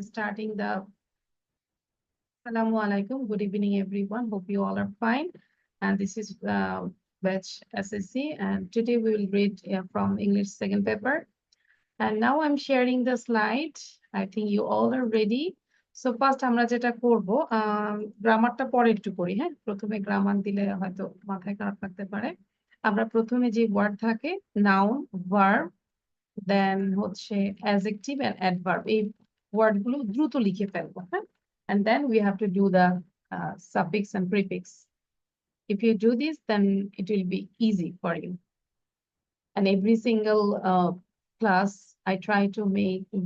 starting the Assalamu alaikum. Good evening, everyone. Hope you all are fine. And this is batch SSC. And today we will read from English second paper. And now I'm sharing the slide. I think you all are ready. So first আমরা যেটা করব গ্রামারটা পরে একটু করি, হ্যাঁ? প্রথমে grammar দিলে হয়তো মাথায় খারাপ লাগতে পারে। আমরা প্রথমে যে ওয়ার্ড থাকে নাউন, ভার্ব, দেন হচ্ছে অ্যাডজেক্টিভ এন্ড অ্যাডভার্ব, এই ওয়ার্ডগুলো দ্রুত লিখে ফেলবো, হ্যাঁ? And then we have to do the suffix and prefix. If you do this, then it will be easy for you. And every single class, I try to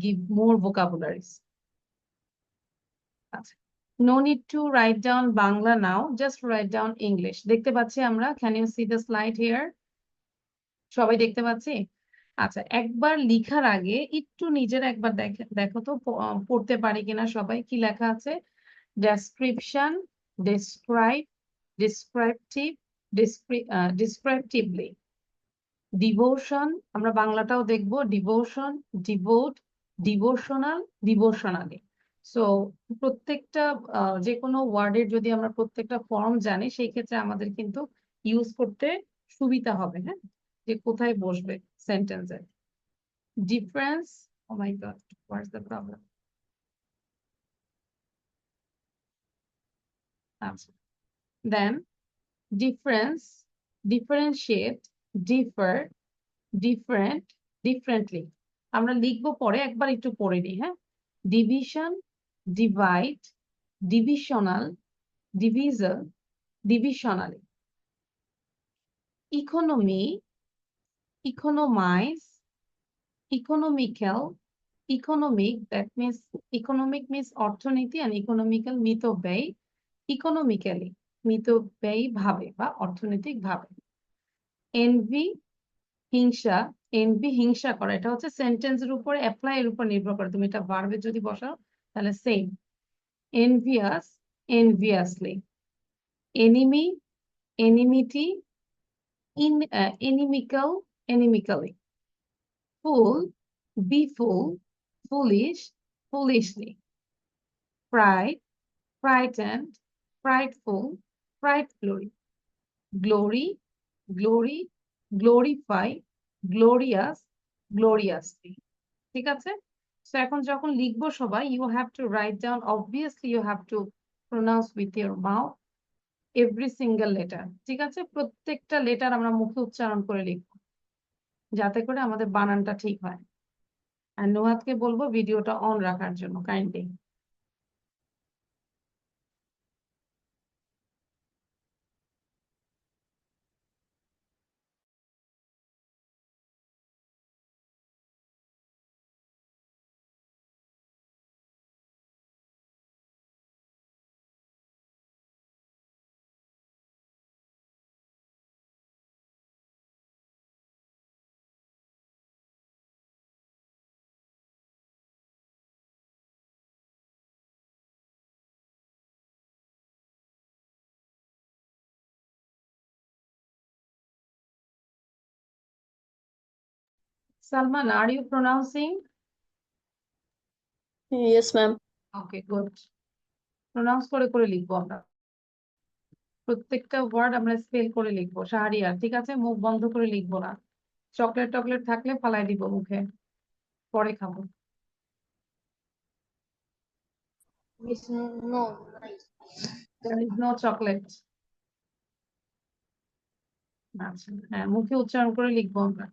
give more vocabularies. No need to write down Bangla now, just write down English. দেখতে পাচ্ছি আমরা, can you see the slide here? সবাই দেখতে পাচ্ছি? আচ্ছা, একবার লিখার আগে একটু নিজের একবার দেখো তো পড়তে পারি কিনা সবাই। কি লেখা আছে? ডেসক্রিপশন, ডেসক্রাইব, ডেসক্রিপটিভ, ডেসক্রিপটিভলি, ডিভোশন, আমরা বাংলাটাও দেখবো, devotion, devote, devotional, devotionally. So প্রত্যেকটা যে কোনো ওয়ার্ডের যদি আমরা প্রত্যেকটা ফর্ম জানি, সেই ক্ষেত্রে আমাদের কিন্তু ইউজ করতে সুবিধা হবে, হ্যাঁ, যে কোথায় বসবে সেন্টেন্সে। Difference, oh my god, what's the problem? আচ্ছা, then difference, differentiate, differ, different, differently. আমরা লিখবো পরে, একবার একটু পড়ে নিই, হ্যাঁ? Division, divide, divisional, divisible, divisionally. Economy, economise, economical, economic, that means economic means অর্থনীতি, and ইকোনমিক্যাল মিতব্যয়, ইকোনমিক্যালি মিতব্যয়ী ভাবে বা অর্থনৈতিক ভাবে। এনভি, হিংসা, এনভি হিংসা করা, এটা হচ্ছে সেন্টেন্সের উপর অ্যাপ্লাই এর উপর নির্ভর করে। তুমি এটা ভার্বে যদি বসাও তাহলে same. Envious, enviously. Enemy, enmity, inimical, inimically. Fool, befool, foolish, foolishly. Pride, frightened, prideful, pridefully. Glory, glory, glorify, glorious, gloriously. ঠিক আছে? So এখন যখন লিখবো সবাই, you have to write down, obviously you have to pronounce with your mouth every single letter. ঠিক আছে? প্রত্যেকটা letter আমরা মুখে উচ্চারণ করে লিখবো, যাতে করে আমাদের বানানটা ঠিক হয়। আর নোহাতকে বলবো ভিডিওটা অন রাখার জন্য, kindly. Salman, are you pronouncing? Yes, ma'am. Okay, good. Pronounce করে করে লিখবো আমরা, প্রত্যেকটা ওয়ার্ড আমরা স্পেল করে লিখবো। শাহরিয়ার, ঠিক আছে? মুখ বন্ধ করে লিখবো না। চকলেট টকলেট থাকলে ফালাই দিব মুখে, পরে খাবো। Miss, no. There is no chocolate. আচ্ছা, হ্যাঁ, মুখে উচ্চারণ করে লিখবো আমরা।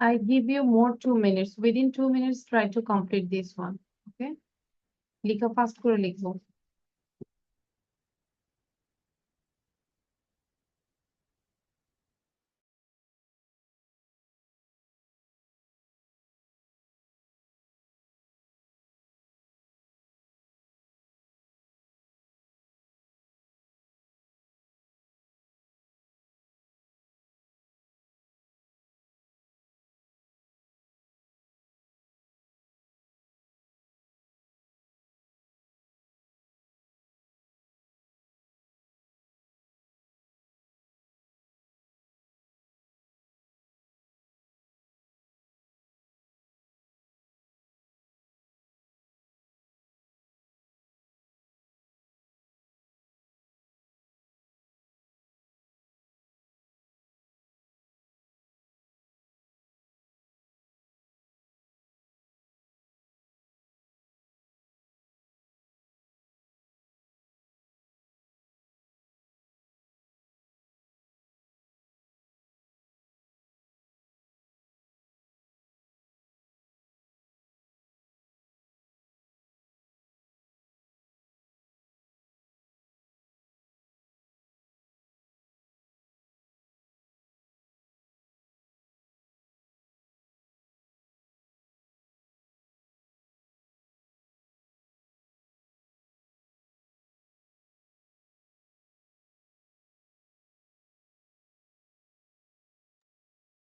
I give you more 2 minutes. Within 2 minutes, try to complete this one. Okay? লিখা ফাস্ট করে লিখবো।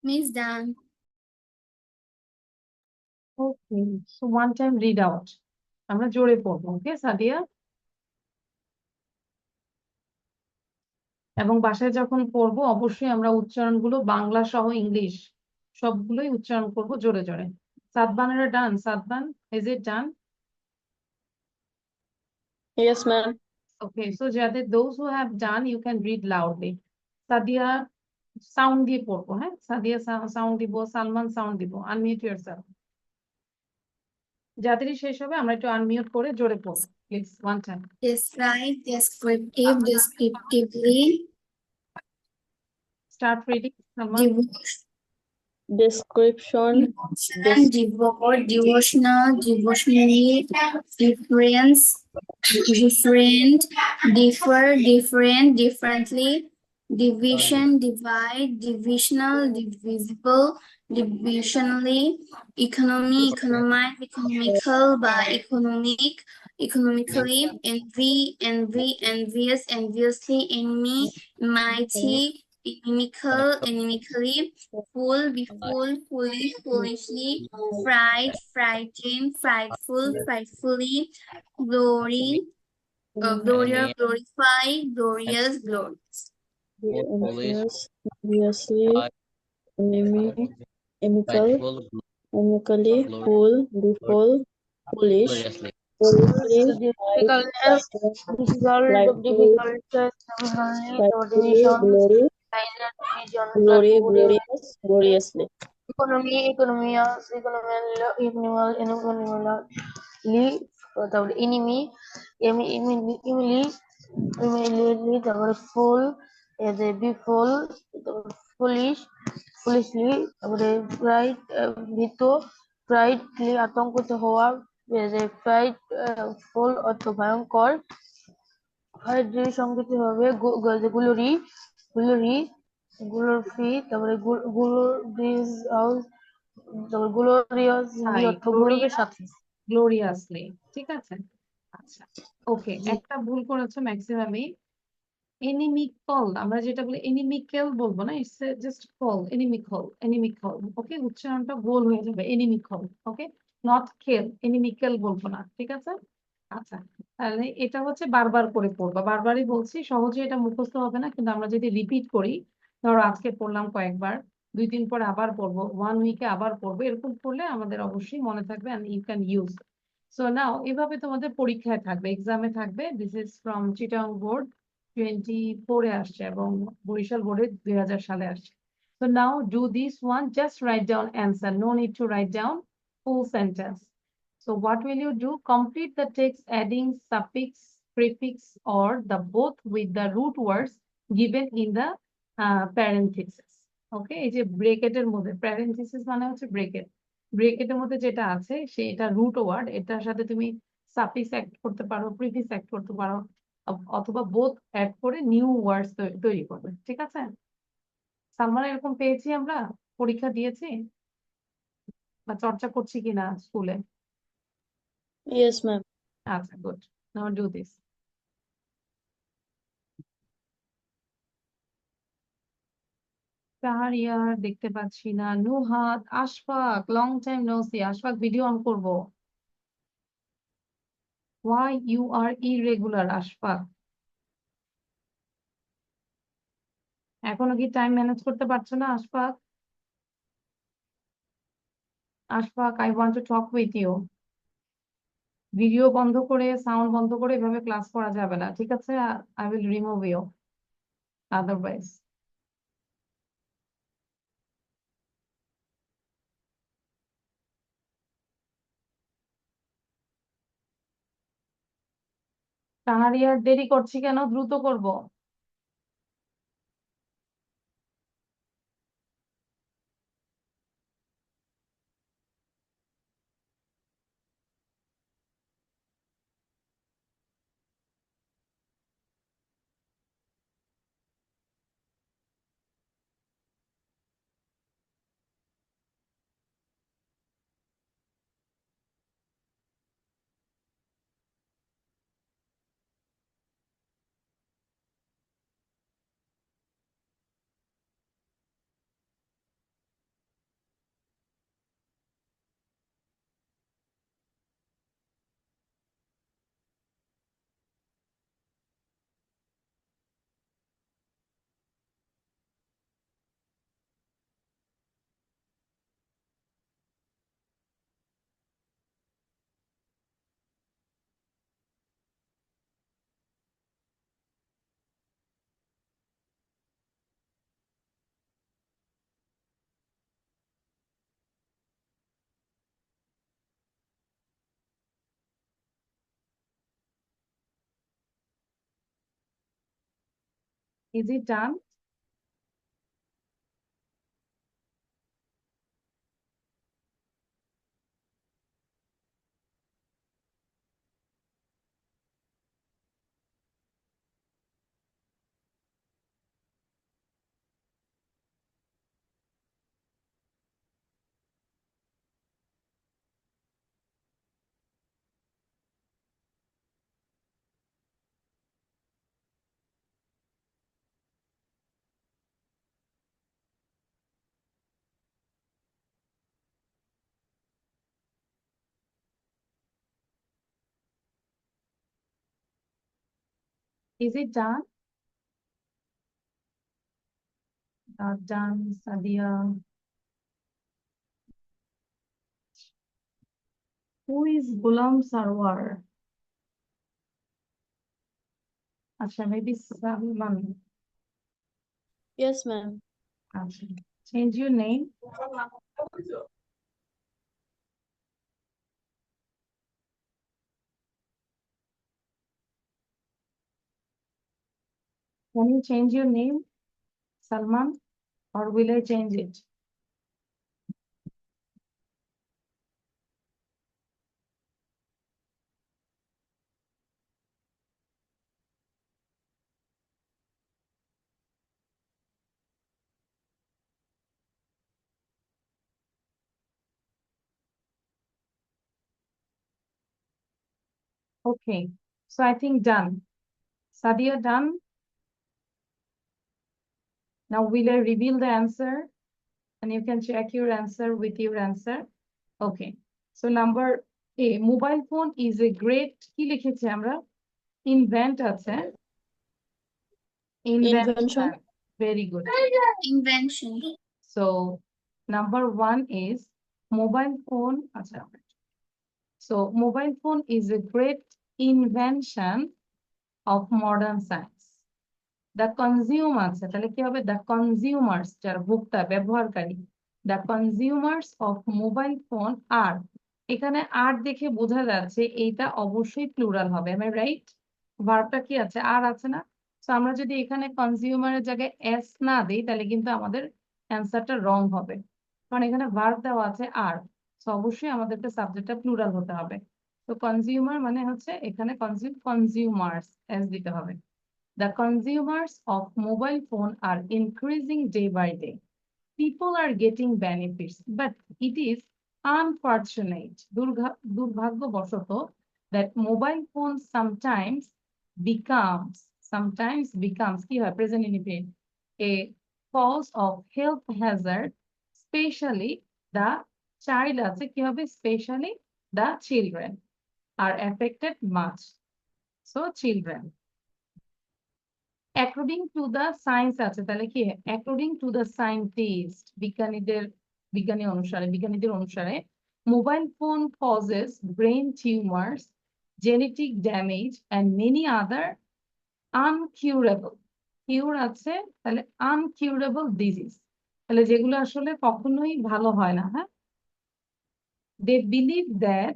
Miss done. Okay, so one time read out. আমরা জোরে পড়বো, ওকে সাদিয়া? এবং বাসায় যখন পড়বো অবশ্যই আমরা উচ্চারণগুলো বাংলা সহ ইংলিশ সবগুলোই উচ্চারণ করব জোরে জোরে। সাদবানেরা done? Sadban, is it done? Yes, ma'am. Okay, so যাদের those who have done, you can read loudly. Sadia sound দিয়ে পড়বো, হ্যাঁ? সাদিয়া সাউন্ড দিব, সালমান সাউন্ড দিব। Unmute yourself. যাদেরই শেষ হবে আমরা একটু আনমিউট করে জোরে পড়বো, please one time. Describe descriptive descriptively. Start reading, Salman. Description. Devotional, devotionally, difference, different, differ, different, differently, division, divide, divisional, divisible, divisionally, economy, economize, economical, by economic, economically, envy, envy, envious, enviously, enemy, mighty, inimical, inimically, fool, be fool, foolish, foolishly, fright, frightened, frightful, frightfully, glory, glorious, glorify, glorious, glorious. Foolish, Obviously, enemy, frightful, amically, fool, be fool, foolish, gloriously. foolishly, Difficultness, glory, glory, glorious, gloriously. economy, economious, তারপরে enemy, immediately, তারপরে full, be full, foolish, foolishly, তারপরে pride, ভীত, pride, আতঙ্কিত হওয়া, pride, full অর্থ ভয়ঙ্কর, pride যদি সংগঠিত হবে glory, glory, তারপরে glorious house, তারপরে gloriously অর্থ গৌরবের সাথে। গ্লোরিয়াসলি, ঠিক আছে? আচ্ছা, ওকে, একটা ভুল করেছো ম্যাক্সিমামই। এনিমিকল, আমরা যেটা বলি এনিমিক্যাল বলবো না, ইটস জাস্ট কল, এনিমিকল, এনিমিকল। ওকে, উচ্চারণটা গোল হয়ে যাবে, এনিমিকল। ওকে, নট কেল, এনিমিক্যাল বলবো না, ঠিক আছে? আচ্ছা, তাহলে এটা হচ্ছে বারবার করে পড়বা। বারবারই বলছি, সহজে এটা মুখস্থ হবে না, কিন্তু আমরা যদি রিপিট করি, ধরো আজকে পড়লাম কয়েকবার, 2 দিন পরে আবার পড়বো, 1 উইকে আবার পড়বো, এরকম করলে আমাদের অবশ্যই মনে থাকবে and you can use. So now এভাবে তোমাদের পরীক্ষায় থাকবে, এক্সামে থাকবে। This is from Chittagong board 24-এ আসছে এবং বরিশাল বোর্ডে 2000 সালে আসছে। So now do this one, just write down answer, no need to write down full sentence. So what will you do? Complete the text adding suffix, prefix, or the both with the root words given in the parentheses. ওকে, এই যে ব্রেকেটের মধ্যে parenthesis মানে হচ্ছে bracket, ব্রেকেটের মধ্যে যেটা আছে সেটা root word, এটার সাথে তুমি সাফিক্স অ্যাড করতে পারো, প্রিফিক্স অ্যাড করতে পারো, অথবা বোথ অ্যাড করে নিউ ওয়ার্ডস তৈরি করবে। ঠিক আছে, সালমান এরকম পেয়েছি আমরা, পরীক্ষা দিয়েছি বা চর্চা করছি কিনা স্কুলে? Yes, ma'am. আচ্ছা, good, now do this. Shahriar দেখতে পাচ্ছি না, Nuhat, Ashfaq, long time no see. Ashfaq video on করবো। Why you are irregular, Ashfaq? এখনো কি টাইম ম্যানেজ করতে পারছো না Ashfaq? Ashfaq, I want to talk with you. Video বন্ধ করে, সাউন্ড বন্ধ করে এভাবে ক্লাস করা যাবে না, ঠিক আছে? I will remove you otherwise. Shahriar দেরি করছি কেন, দ্রুত করব। Is it done? Is it done? Done, Sadia. Who is Golam Sarwar? আচ্ছা, মেবি সালমান। Yes, ma'am. আচ্ছা, change your name. Can you change your name, Salman, or will I change it? Okay, so I think done. Sadia, done. Now will I reveal the answer? And you can check your answer with your answer. Okay, so number A, mobile phone is a great, কি লিখেছি আমরা? Invent আছে। Invention. Very good. Invention. So number one is mobile phone. আচ্ছা, so mobile phone is a great invention of modern science. The consumer আছে, তাহলে কি হবে? The consumers, যারা ভোক্তা, ব্যবহারকারী, the consumers of mobile phone are, এখানে আর দেখে বোঝা যাচ্ছে এইটা অবশ্যই প্লুরাল হবে। am I right? ভার্বটা কি আছে? আর আছে না? তো আমরা যদি এখানে কনজিউমারের জায়গায় এস না দিই তাহলে কিন্তু আমাদের অ্যান্সারটা রং হবে, কারণ এখানে ভার্ব দেওয়া আছে আর, তো অবশ্যই আমাদেরকে সাবজেক্টটা প্লুরাল হতে হবে। তো কনজিউমার মানে হচ্ছে এখানে কনজিউমার্স এস দিতে হবে। The consumers of mobile phone are increasing day by day. People are getting benefits, but it is unfortunate, দুর্ভাগ্যবশত, that mobile phone sometimes becomes কি হয় present indefinite a cause of health hazard, especially the child আছে কি হবে especially the children are affected much, so children. According to the science আছে, তাহলে কি according to the scientist, বিজ্ঞানীদের অনুসারে mobile phone causes brain tumours, genetic damage and many other incurable, cure আছে তাহলে আনকিউরেবল ডিজিজ, তাহলে যেগুলো আসলে কখনোই ভালো হয় না। হ্যাঁ, they believe that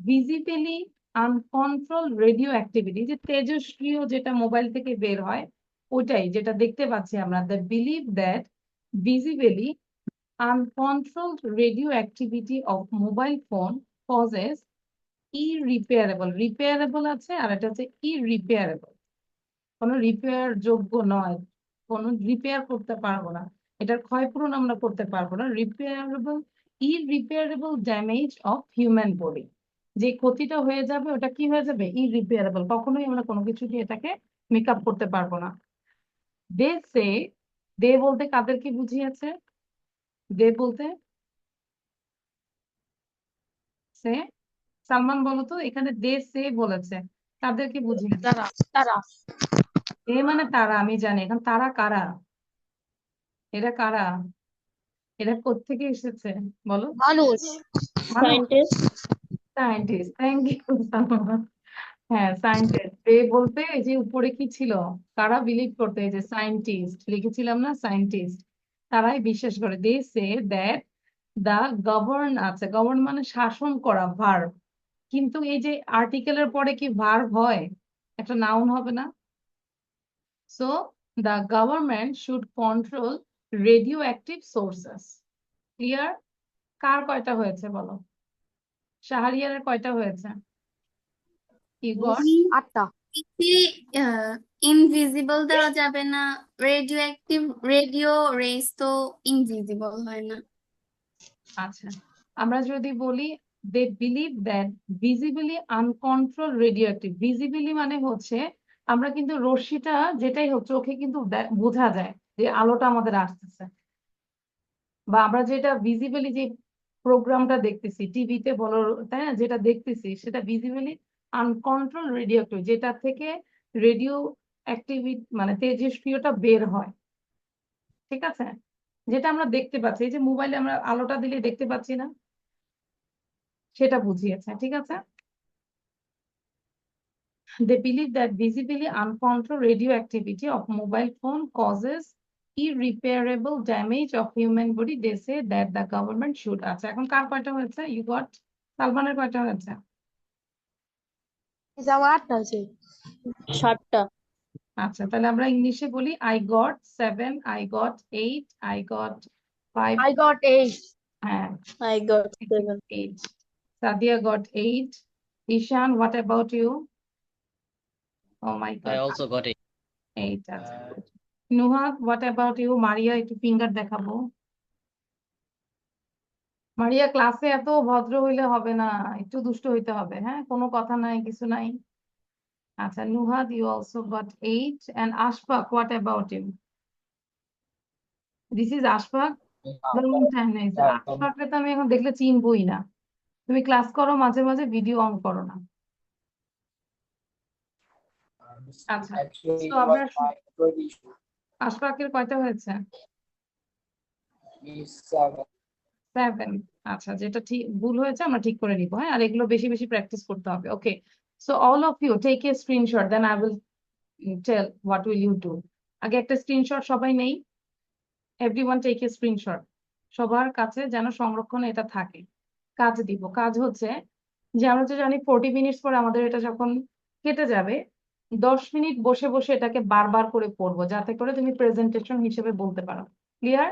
visibly uncontrolled radioactivity, যে তেজস্ক্রিয় যেটা মোবাইল থেকে বের হয় ওটাই যেটা দেখতে পাচ্ছি আমরা, they believe that visibly uncontrolled radioactivity of mobile phone causes repairable আছে আর এটা হচ্ছে irreparable, কোনো রিপেয়ার যোগ্য নয়, কোনো রিপেয়ার করতে পারবো না, এটার ক্ষয়পূরণ আমরা করতে পারবো না। ইররিপেয়ারেবল ড্যামেজ অফ হিউম্যান বডি, যে ক্ষতিটা হয়ে যাবে ওটা কি হয়ে যাবে ইররিপেয়ারেবল, কখনোই আমরা কোনো কিছু দিয়ে এটাকে মেকআপ করতে পারবো না। দে সে, দে বলতে কাদেরকে বুঝিয়েছে, দে বলতে সে, সালমান বলো তো এখানে দে সে বলেছে কাদেরকে বুঝিয়েছে? তারা এ মানে তারা, আমি জানি, এখন তারা কারা, এরা কারা, এরা কোত্থেকে এসেছে বলো? মানুষ সায়েন্টিস্ট সায়েন্টিস্ট, থ্যাংক ইউ। হ্যাঁ সায়েন্টিস্ট, এ বলতে এই যে উপরে কি ছিল, কারা বিলিভ করতে, এই যে সায়েন্টিস্ট লিখেছিলাম না, সায়েন্টিস্ট তারাই বিশ্বাস করে। দে সে দ্যাট দা গভর্ন আছে, গভর্ন মানে শাসন করা, ভার্ব, কিন্তু এই যে আর্টিকেলের পরে কি ভার্ব হয়, একটা নাউন হবে না? So the government should control radioactive sources. Clear? কার কয়টা হয়েছে বলো? শাহরিয়ারের কয়টা হয়েছে? কি গড? 8টা। ইনভিজিবল দেওয়া যাবে না, রেডিও রেস তো ইনভিজিবল হয় না। আচ্ছা, আমরা যদি বলি they believe that visibly uncontrol radio active, visibly মানে হচ্ছে আমরা কিন্তু রশ্মিটা যেটাই হোক চোখে কিন্তু বোঝা যায় যে আলোটা আমাদের আসতেছে, বা আমরা যেটা ভিজিবলি যে প্রোগ্রামটা দেখতেছি টিভিতে বলো, তাই না, যেটা দেখতেছি সেটা ভিজিবলি আনকন্ট্রোল রেডিও অ্যাক্টিভ, যেটা থেকে রেডিও অ্যাক্টিভিটি মানে তেজস্ক্রিয়টা বের হয়, ঠিক আছে, যেটা আমরা দেখতে পাচ্ছি, এই যে মোবাইলে আমরা আলোটা দিলে দেখতে পাচ্ছি না, সেটা বুঝিয়েছে, ঠিক আছে। They believe that visibly uncontrolled radioactivity of mobile phone causes irreparable damage of human body. They say that the government should. আচ্ছা, এখন কার কয়টা হয়েছে? You got? সালমানের কয়টা হয়েছে? আমার 8টা আছে। 7টা। আচ্ছা, তাহলে আমরা ইংলিশে বলি I got 7, I got 8, I got 5. I got 8. হ্যাঁ, I got 7. 8. Sadia got 8. Ishan, what about you? Oh my I God. also got it. 8. আচ্ছা, good. Nuha, what about you? মারিয়া একটু ফিঙ্গার দেখাবো। মারিয়া, ক্লাসে এত ভদ্র হইলে হবে না, একটু দুষ্ট হইতে হবে, হ্যাঁ, কোনো কথা নাই, কিছু নাই। আচ্ছা, নুহাদ, you also got 8. And Ashfaq, what about you? This is Ashfaq. long time নাই। আশফাককে তো আমি এখন দেখলে চিনবই না। তুমি ক্লাস করো, মাঝে মাঝে ভিডিও অন করো না। আচ্ছা, তো আমরা আশফাকের কয়টা হয়েছে? 7। আচ্ছা, যেটা ঠিক ভুল হয়েছে আমরা ঠিক করে নিবো, হ্যাঁ, আর এগুলো বেশি বেশি প্র্যাকটিস করতে হবে। Okay, so all of you take a screenshot, then I will tell what will you do. আগে একটা স্ক্রিনশট সবাই নেই, এভরিওয়ান টেক এ স্ক্রিনশট, সবার কাছে যেন সংরক্ষণে এটা থাকে। কাজ দিব, কাজ হচ্ছে যে আমরা তো জানি 40 মিনিটস পরে আমাদের এটা যখন কেটে যাবে, 10 মিনিট বসে বসে এটাকে বারবার করে পড়বো, যাতে করে তুমি প্রেজেন্টেশন হিসেবে বলতে পারো। Clear?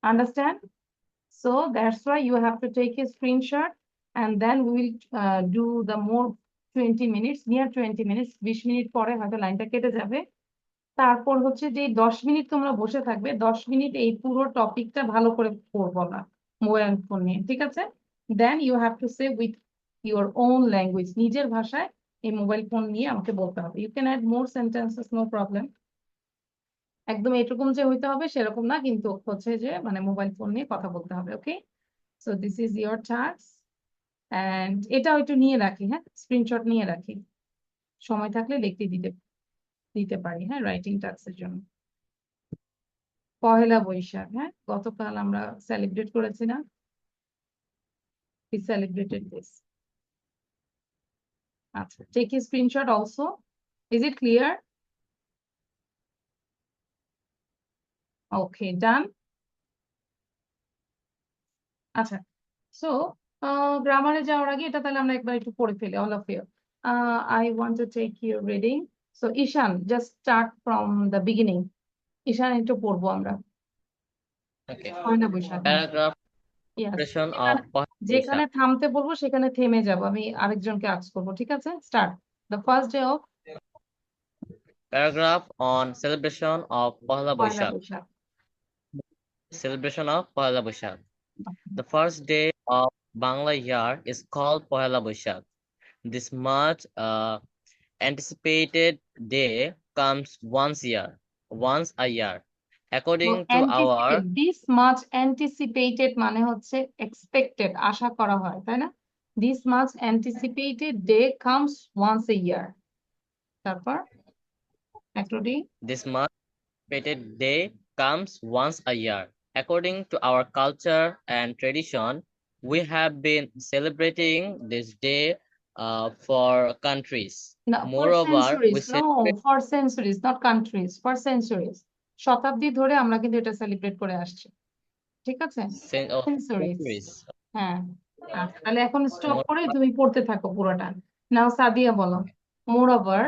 Understand? So that's why you have to take a screenshot and then we will do the more 20 minutes, near 20 minutes, 20 minute পরে হয়তো লাইনটা কেটে যাবে। তারপর হচ্ছে যে 10 মিনিট তোমরা বসে থাকবে, 10 মিনিট এই পুরো টপিকটা ভালো করে পড়বো না মোবাইল ফোন নিয়ে, ঠিক আছে? Then you have to say with your own language, নিজের ভাষায় এই মোবাইল ফোন নিয়ে আমাকে বলতে হবে। You can add more sentences, no problem. একদম এরকম যে হইতে হবে সেরকম না, কিন্তু হচ্ছে যে মানে মোবাইল ফোন নিয়ে কথা বলতে হবে। Okay, so this is your task and এটা একটু নিয়ে রাখি, হ্যাঁ, স্ক্রিনশট নিয়ে রাখি, সময় থাকলে লিখতে দিতে পারি, হ্যাঁ, রাইটিং টাস্কের জন্য। পহেলা বৈশাখ, হ্যাঁ, গতকাল আমরা সেলিব্রেট করেছি না? We celebrated this. আচ্ছা, take a screenshot also. Is it clear? Okay, done. আচ্ছা, so গ্রামারে যাওয়ার আগে এটা তাহলে আমরা একবার একটু পড়ে ফেলি, all of you. I want to take your reading. So Ishan, just start from the beginning. Ishan একটু পড়বো আমরা। Okay. পয়লা বৈশাখ, হ্যাঁ। Paragraph Yes. expression of যেখানে- Pohela যেখানে Boishakh. থামতে বলবো সেখানে থেমে যাবো, আমি আরেকজনকে আস্ক করবো, ঠিক আছে? Start. The first day of Paragraph on celebration of Pohela Pohela Boishakh. Boishakh. Celebration of Pohela Boishakh. The first day of Bangla year is called Pohela Boishakh. This much anticipated day comes once a year. According to our Anticipate, this much anticipated মানে হচ্ছে expected, আশা করা হয়, তাই না? This much anticipated day comes once a year. তারপর according this much anticipated day comes once a year. According to our culture and tradition, we have been celebrating this day for countries. no, for Moreover, we centuries, no, for centuries, not countries, for centuries. শতাব্দী ধরে আমরা কিন্তু এটা celebrate করে আসছি, ঠিক আছে? Centuries. centuries. হ্যাঁ, আচ্ছা, তাহলে এখন স্টপ করে তুমি পড়তে থাকো পুরোটা। নাও সাদিয়া বলো। Moreover,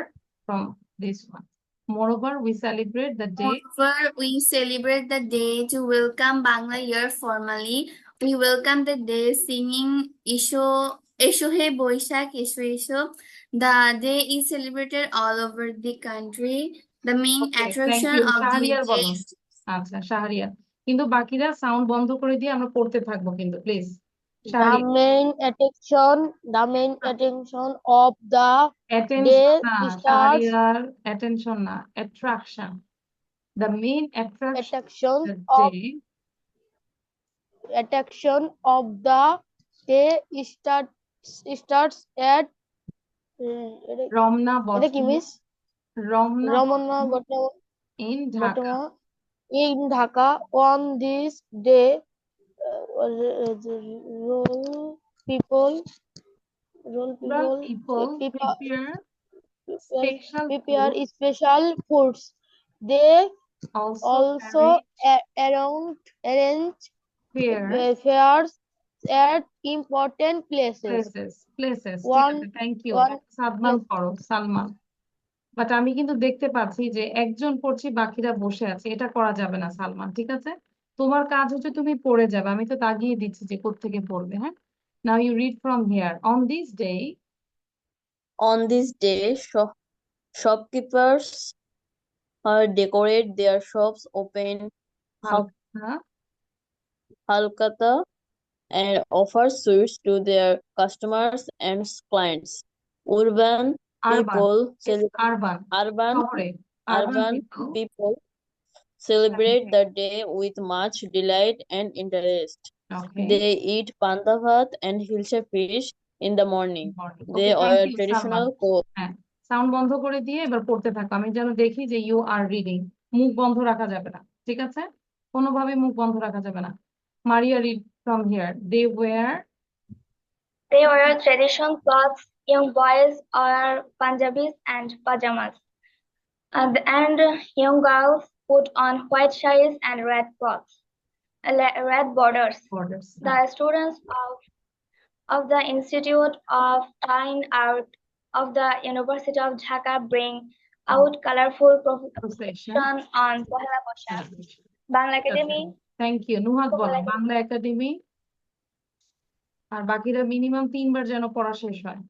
from this one. Moreover, we celebrate the day. Moreover, we celebrate the day to welcome Bangla Year formally. We welcome the day singing Isho He Boishakh, Isho. The day is celebrated all over the country. The main Okay, thank attraction you. of the Shahriar বলো। day. আচ্ছা, শাহরিয়ার। কিন্তু বাকিরা sound বন্ধ করে দিয়ে আমরা পড়তে থাকবো কিন্তু, please. The main attraction of the Attention day না, starts শাহরিয়ার, attention না, attraction. The main attraction attraction of of the day attraction of the day starts at Ramna এটা কি Batamul, miss Ramna Ramana Batamul in Dhaka. Botama in Dhaka on this day rural people Rural people prepare special prepare food, special foods. They also arrange fairs, fairs at important places. places. ঠিক One- আছে, thank you. one Salman place. পড়ো, Salman. But আমি কিন্তু দেখতে পাচ্ছি যে একজন পড়ছি, বাকিরা বসে আছে, এটা করা যাবে না সালমান, ঠিক আছে? তোমার কাজ হচ্ছে তুমি পড়ে যাবে, আমি তো তাগিয়ে দিচ্ছি যে কোত্থেকে পড়বে, হ্যাঁ? Now you read from here. On this day, On this day, shopkeepers decorate their shops, open হ্যাঁ, halkata, and offer sweets to their customers and clients. Urban people, urban, urban শহরে, urban people celebrate the day with much delight and interest. Okay. They eat panta bhat and hilsa fish in the morning. They Okay, are thank you, traditional Salman. হ্যাঁ, sound বন্ধ করে দিয়ে এবার পড়তে থাকো, আমি যেন দেখি যে ইউ আর রিডিং। মুখ বন্ধ রাখা যাবে না, ঠিক আছে? কোনোভাবে মুখ বন্ধ রাখা যাবে না। মারিয়া, read from here. They wear traditional clothes. Young boys wear Punjabis and pajamas. And young girls put on white sarees and red cloths, red borders. borders. The students of the Institute of Fine Art of the University of Dhaka bring out colorful procession on Pohela Boishakh. Bangla Academy thank you. Nuhad বলো Bangla academy, আর বাকিরা minimum 3 বার যেন পড়া শেষ হয়।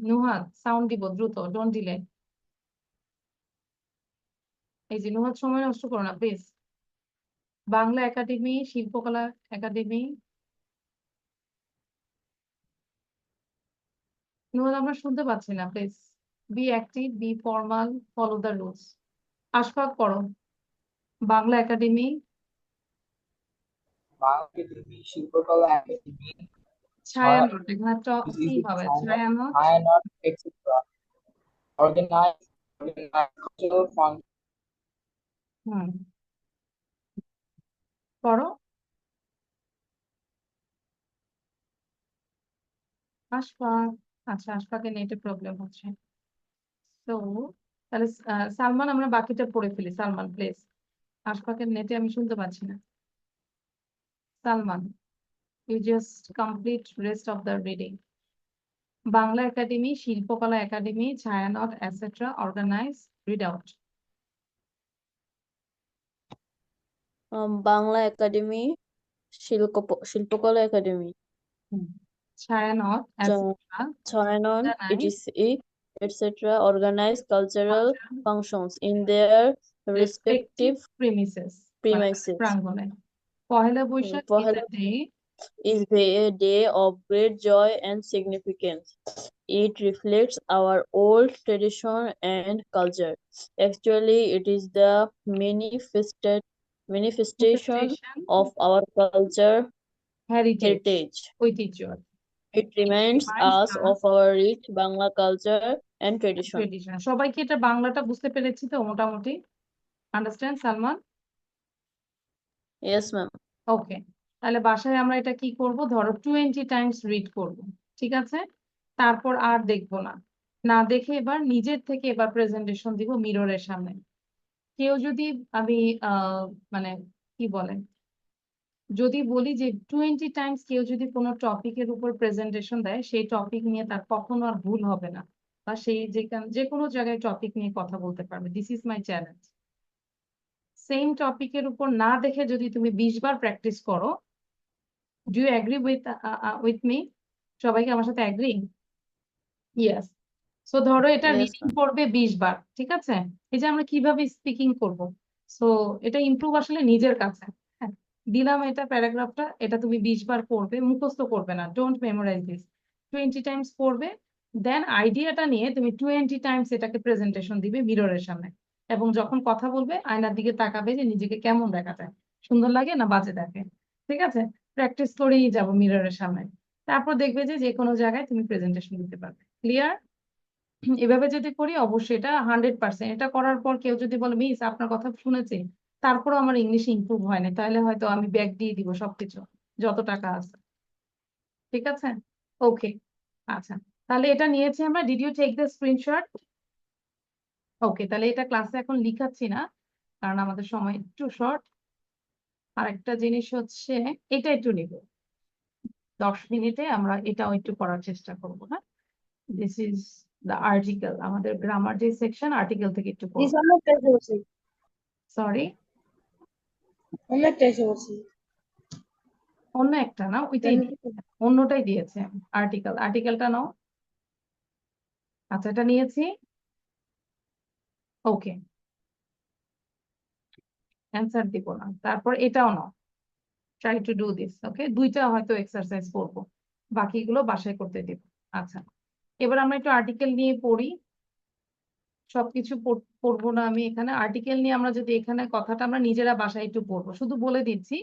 নুহাদ sound দিব দ্রুত, don't delay. এই যে নুহাদ, সময় নষ্ট করো না please. Bangla Academy, Shilpakala Academy. Nuhad আমরা শুনতে পাচ্ছি না, please be active, be formal, follow the rules. Ashfaq পড়ো Bangla Academy, Bangla Academy, Shilpakala Academy, Chhayanaut, এখানে কি হবে? Chhayanaut, Chhayanaut, etc. Organize cultural function. হুম পড়ো আশফাক। আচ্ছা, আশফাকের নেটে প্রবলেম হচ্ছে। তো তাহলে সালমান, আমরা বাকিটা পড়ে ফেলি। সালমান প্লিজ, আশফাকের নেটে আমি শুনতে পাচ্ছি না। Salman, you just complete rest of the reading. Bangla Academy, Shilpakala Academy, Chhayanaut, etcetera, organise, read out. Bangla Academy, Shilpakala Academy, Chhayanaut, etcetera, Chhayanaut, organise, etc. organize cultural functions in their respective premises, premises. প্রাঙ্গণে। Pohela Boishakh is Pohela a day is a day of great joy and significance. It reflects our old tradition and culture. Actually, it is the manifestation of our culture heritage. ঐতিহ্য। It reminds us of our rich Bangla culture and tradition. সবাইকে এটা বাংলাটা বুঝতে পেরেছি তো মোটামুটি? Understand Salman? Yes, ma'am. ওকে, তাহলে বাসায় আমরা এটা কি করব, ধরো 20 টাইমস রিড করব, ঠিক আছে? তারপর আর দেখবো না, না দেখে এবার নিজের থেকে এবার প্রেজেন্টেশন দিব মিররের সামনে। কেউ যদি আমি মানে কি বলে, যদি বলি যে 20 টাইমস কেউ যদি কোনো টপিকের উপর প্রেজেন্টেশন দেয়, সেই টপিক নিয়ে তার কখনো আর ভুল হবে না, বা সেই যে কোনো জায়গায় টপিক নিয়ে কথা বলতে পারবে। This is my challenge. Same টপিকের উপর না দেখে যদি তুমি 20 বার প্র্যাকটিস করো, do you agree with me? সবাইকে আমার সাথে এগ্রি? ইয়েস। সো ধরো এটা Yes, রিডিং করবে 20 বার, ঠিক আছে? এই যে আমরা কিভাবে স্পিকিং করব, সো এটা ইমপ্রুভ আসলে নিজের কাছে। হ্যাঁ, দিলাম এটা প্যারাগ্রাফটা, এটা তুমি 20 বার পড়বে, মুখস্থ করবে না, ডোন্ট মেমোরাইজ দিস। 20 টাইমস পড়বে, দেন আইডিয়াটা নিয়ে তুমি 20 টাইমস এটাকে প্রেজেন্টেশন দিবে মিররের সামনে, এবং যখন কথা বলবে আয়নার দিকে তাকাবে যে নিজেকে কেমন দেখা যায়, সুন্দর লাগে না বাজে দেখে, ঠিক আছে? প্র্যাকটিস করেই যাবো মিররের সামনে, তারপর দেখবে যে যে কোনো জায়গায় তুমি প্রেজেন্টেশন দিতে পারবে। ক্লিয়ার? এভাবে যদি করি অবশ্যই এটা 100%। এটা করার পর কেউ যদি বলে মিস আপনার কথা শুনেছি, তারপরও আমার ইংলিশ ইমপ্রুভ হয় না, তাহলে হয়তো আমি ব্যাক দিয়ে দিব সবকিছু, যত টাকা আছে। ঠিক আছে? ওকে, আচ্ছা, তাহলে এটা নিয়েছি আমরা। Did you take the screenshot? Okay, তাহলে এটা ক্লাসে এখন লিখাচ্ছি না, কারণ আমাদের সময় একটু শর্ট। আর একটা জিনিস হচ্ছে, এটা একটু নিব 10 মিনিটে, আমরা এটাও একটু করার চেষ্টা করবো। হ্যাঁ, দিস ইজ দ্য আর্টিকেল, আমাদের গ্রামার যে সেকশন, আর্টিকেল থেকে একটু দিস পড়বো। অনেকটা এসে বলছি, সরি, অনেকটা এসে বলছি। অন্য একটা না, ওইটাই অন্যটাই দিয়েছে আর্টিকেল। আর্টিকেলটা নাও। আচ্ছা, এটা নিয়েছি। ওকে, অ্যান্সার দিব না, তারপর এটাও নাও। Try to do this. Okay, দুইটা হয়তো এক্সারসাইজ করবো, বাকিগুলো বাসায় করতে দিব। আচ্ছা, এবার আমরা একটু আর্টিকেল নিয়ে পড়ি। সবকিছু পড়বো না আমি এখানে। আর্টিকেল নিয়ে আমরা যদি এখানে কথাটা আমরা নিজেরা বাসায় একটু পড়বো, শুধু বলে দিচ্ছি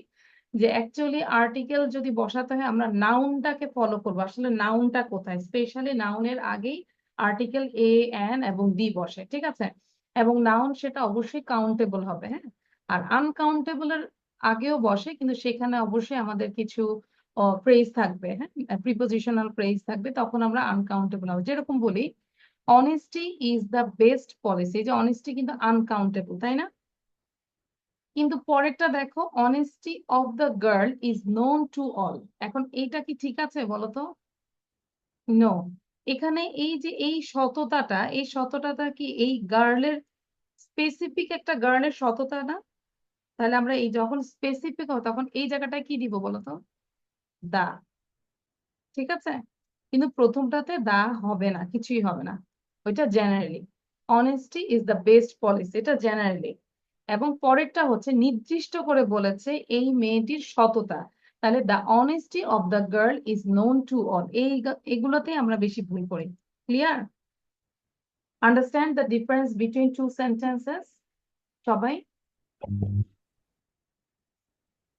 যে অ্যাকচুয়ালি আর্টিকেল যদি বসাতে হয় আমরা নাউনটাকে ফলো করবো। আসলে নাউনটা কোথায়, স্পেশালি নাউনের আগেই আর্টিকেল এ, এন এবং ডি বসে, ঠিক আছে? এবং নাউন সেটা অবশ্যই কাউন্টেবল হবে। হ্যাঁ, আর আনকাউন্টেবলের আগেও বসে, কিন্তু সেখানে অবশ্যই আমাদের কিছু ফ্রেজ থাকবে, হ্যাঁ, প্রিপোজিশনাল ফ্রেজ থাকবে, তখন আমরা আনকাউন্টেবল হবে। যেরকম বলি honesty is the best policy, যে অনেস্টি কিন্তু আনকাউন্টেবল, তাই না? কিন্তু পরেরটা দেখো, honesty of the girl is known to all. এখন এইটা কি ঠিক আছে বলো তো? নো। এখানে এই যে এই সততাটা, এই সততাটা কি এই গার্লের স্পেসিফিক একটা গার্লের সততা না? তাহলে আমরা এই যখন স্পেসিফিক হবে তখন এই জায়গাটায় কি দিব বলতো, দা। ঠিক আছে, কিন্তু প্রথমটাতে দা হবে না, কিছুই হবে না, ওইটা generally. Honesty is the best policy, এটা জেনারেলি। এবং পরেরটা হচ্ছে নির্দিষ্ট করে বলেছে এই মেয়েটির সততা, তাহলে the honesty of the girl is known to all. এগুলোতে আমরা বেশি ভুল করি। Clear? Understand the difference between two sentences সবাই?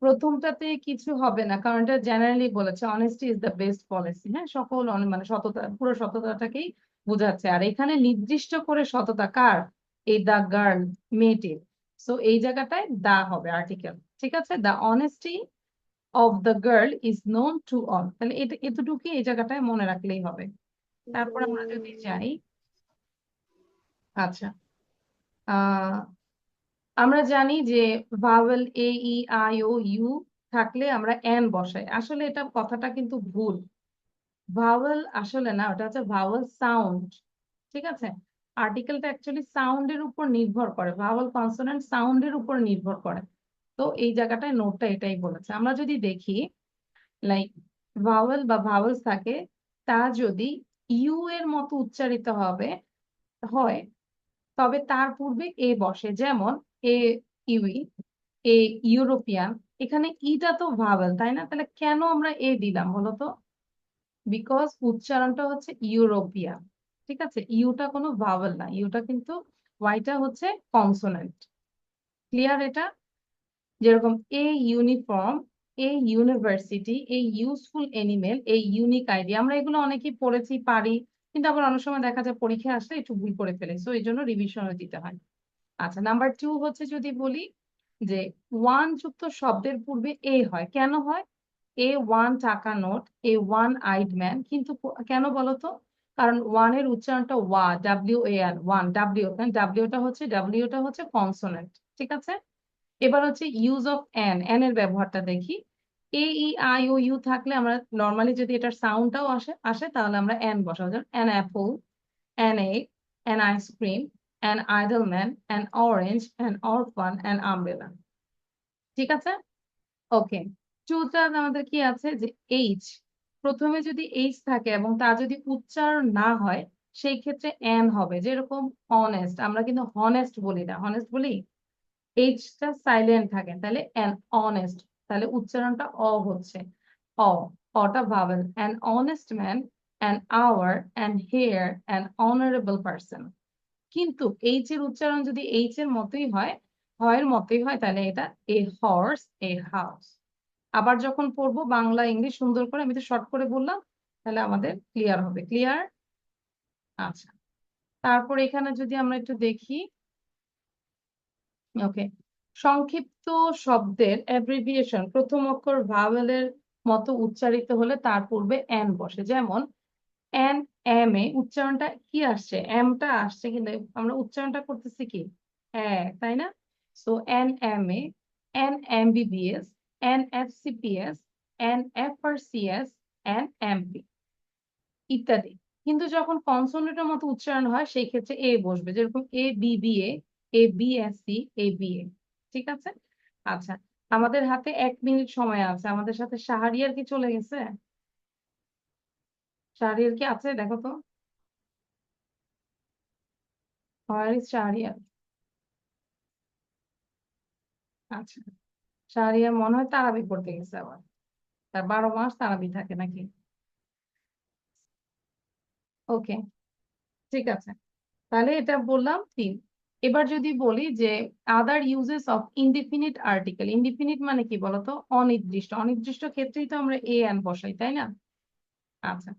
প্রথমটাতে কিছু হবে না, কারণ এটা জেনারেলি বলেছে honesty is the best policy. হ্যাঁ, সকল মানে সততা, পুরো সততাটাকেই বোঝাচ্ছে। আর এখানে নির্দিষ্ট করে সততা কার, এই দা গার্ল, মেয়েটির। সো এই জায়গাটায় দা হবে আর্টিকেল। ঠিক আছে, the honesty of the girl is known to all, তাহলে এটা এতটুকু এই জায়গাটায় মনে রাখলেই হবে। তারপর আমরা যদি যাই, আচ্ছা, আমরা জানি যে vowel a e i o u থাকলে আমরা এন বসাই। আসলে এটা কথাটা কিন্তু ভুল। ভাওয়েল আসলে না, ওটা হচ্ছে ভাওয়েল সাউন্ড। ঠিক আছে, আর্টিকেলটা অ্যাকচুয়ালি সাউন্ডের উপর নির্ভর করে, ভাওয়েল কনসোনেন্ট সাউন্ডের উপর নির্ভর করে। তো এই জায়গাটায় নোটটা এটাই বলেছে। আমরা যদি দেখি লাইক ভাওয়েল বা ভাওয়েলস থাকে, তা যদি ইউ এর মতো উচ্চারিত হয় তবে তার পূর্বে এ বসে। যেমন এ ইউই, এ ইউরোপিয়ান, এখানে ইটা তো ভাওয়েল, তাই না? তাহলে কেন আমরা এ দিলাম বলতো? বিকজ উচ্চারণটা হচ্ছে ইউরোপিয়ান। ঠিক আছে, ইউটা কোনো ভাওয়েল না, ইউটা কিন্তু, ওয়াইটা হচ্ছে কনসোনেন্ট। ক্লিয়ার এটা? যেরকম এ uniform, a university, a useful animal, a unique idea, আমরা এগুলো অনেকেই পড়েছি, পারি, কিন্তু আবার অনেক সময় দেখা যায় পরীক্ষায় আসলে একটু ভুল করে ফেলে, সো এই জন্য রিভিশনও দিতে হয়। আচ্ছা, নাম্বার 2 হচ্ছে যদি বলি যে ওয়ান যুক্ত শব্দের পূর্বে এ হয়, কেন হয়? এ ওয়ান টাকা নোট, এ ওয়ান আইড ম্যান, কিন্তু কেন বলতো? কারণ ওয়ান এর উচ্চারণটা ওয়া, ডাব্লিউ এ এন, ওয়ান, ডাব্লিউটা হচ্ছে কনসোনেন্ট। ঠিক আছে, এবার হচ্ছে ইউজ অফ এন, এন এর ব্যবহারটা দেখি। এ ই আই ও ইউ থাকলে আমরা নর্মালি যদি এটার সাউন্ডটাও আসে তাহলে আমরা এন বসাবো। যেমন an apple, an egg, an ice cream, an idle man, an orange, an orphan, an umbrella. ঠিক আছে, ওকে। টুটা আমাদের কি আছে যে এইচ, প্রথমে যদি এইচ থাকে এবং তা যদি উচ্চারণ না হয় সেই ক্ষেত্রে এন হবে। যেরকম অনেস্ট, আমরা কিন্তু হনেস্ট বলি না, হনেস্ট বলি, এইচটা সাইলেন্ট থাকে, তাহলে অ্যান অনেস্ট, তাহলে উচ্চারণটা অ হচ্ছে, অ, অটা vowel. An honest man, an hour, an heir, an honourable person. কিন্তু এইচ এর উচ্চারণ যদি এইচ এর মতোই হয়, হয়ের মতোই হয়, তাহলে এটা এ হর্স, এ হাউস। আবার যখন পড়বো বাংলা ইংলিশ সুন্দর করে, আমি তো শর্ট করে বললাম, তাহলে আমাদের ক্লিয়ার হবে। ক্লিয়ার? আচ্ছা, তারপর এখানে যদি আমরা একটু দেখি, ওকে, সংক্ষিপ্ত শব্দের অ্যাব্রিভিয়েশন প্রথম অক্ষর ভাওয়েলের মতো উচ্চারিত হলে তার পূর্বে এন বসে। যেমন এন এম এ, উচ্চারণটা কি আসছে, এমটা আসছে, কিন্তু আমরা উচ্চারণটা করতেছি কি, তাই না? So an M A, an MBBS, an FCPS, an FRCS, an MP ইত্যাদি। কিন্তু যখন কনসোনেন্টের মতো উচ্চারণ হয় সেই ক্ষেত্রে এ বসবে। যেরকম এ বিবিএ, এ বিএসসি, এ বিএ। ঠিক আছে, আচ্ছা, আমাদের হাতে 1 মিনিট সময় আছে। আমাদের সাথে শাহরিয়ার কি চলে গেছে? শাহরিয়ার কি আছে, দেখো তো, Where is শাহরিয়ার? আচ্ছা, শাহরিয়ার মনে হয় তারাবি পড়তে গেছে আবার, তার 12 মাস তারাবি থাকে নাকি? ওকে, ঠিক আছে, তাহলে এটা বললাম 3। এবার যদি বলি যে other uses of indefinite article, indefinite মানে কি বলতো? অনির্দিষ্ট। অনির্দিষ্ট ক্ষেত্রেই তো আমরা এ এন বসাই, তাই না? আচ্ছা,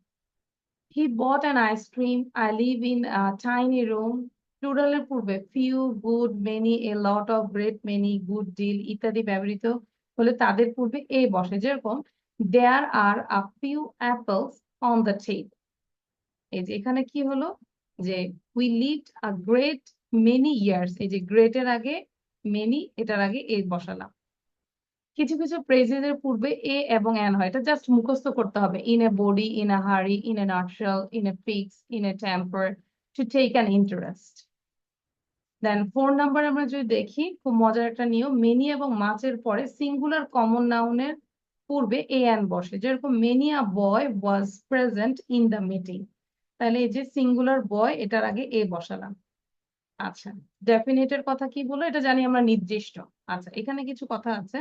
he bought an ice cream, I live in tiny room, প্লুরালের পূর্বে few, good, many, a lot of, great many, good deal ইত্যাদি ব্যবহৃত হলে তাদের পূর্বে এ বসে। যেরকম there are a few apples on the table. এই যে এখানে কি হলো যে we lived a great many years, এই যে গ্রেট এর আগে মেনি, এটার আগে এ বসালাম। কিছু কিছু প্রেজেন্টের পূর্বে এ এবং এন হয়, এটা জাস্ট মুখস্থ করতে হবে। In a body, in a hurry, in a nutshell, in a fix, in a temper, to take an interest. Then 4 number আমরা যদি দেখি, খুব মজার একটা নিয়ম, মেনি এবং মাচের পরে সিঙ্গুলার কমন নাউনের পূর্বে an বসে, যেরকম many a boy was present in the meeting. তাহলে এই যে সিঙ্গুলার বয়, এটার আগে এ বসালাম। আচ্ছা, ডেফিনেটের কথা কি বলো, এটা জানি আমরা, নির্দিষ্ট। আচ্ছা, এখানে কিছু কথা আছে।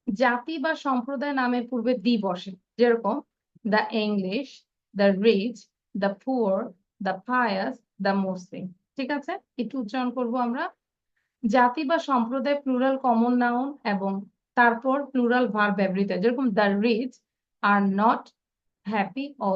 জাতি বা সম্প্রদায় নামের পূর্বে দি বসে, যেরকম the English, the rich, the poor, the pious, the Muslim. ঠিক আছে, একটু উচ্চারণ করবো আমরা। জাতি বা সম্প্রদায় প্লুরাল কমন নাউন এবং তারপর প্লুরাল ভার্ব ব্যবহৃত হয়, যেরকম the rich are not happy all